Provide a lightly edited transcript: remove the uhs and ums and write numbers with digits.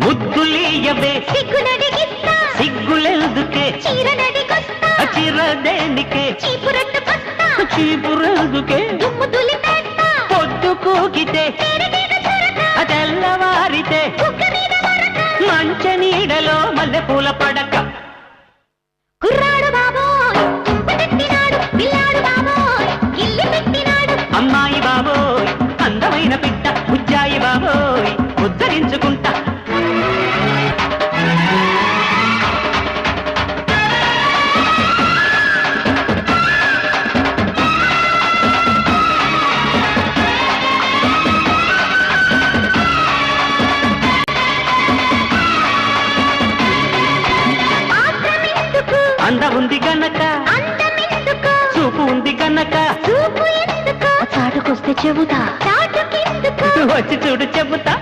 ముద్దులీయవే సిగ్గునడిగిస్తా సిగ్గులెందుకే చీరనడిగొస్తా చిరదేనికే చీపురట్టుకొస్తా చీపురెందుకే దుమ్ము దులిపేస్తా పొద్దు కూకితే తెల్లవారితే మంచ నీడలో మల్లెపూల పడక కుర్రాడు బాబోయ్ పెట్టినాడు పిల్లాడు బాబోయ్ ఇల్లు పెట్టినాడు అమ్మాయి బాబోయ్ అందమైన పిట్ట ఉజ్జాయి బాబోయ్ ఉద్ధరించుకుంటా అంద ఉంది గనక చూపు ఉంది గనక చాటుకొస్తే చెబుతా చాటుకెందుకు వచ్చి చూడు చెబుతా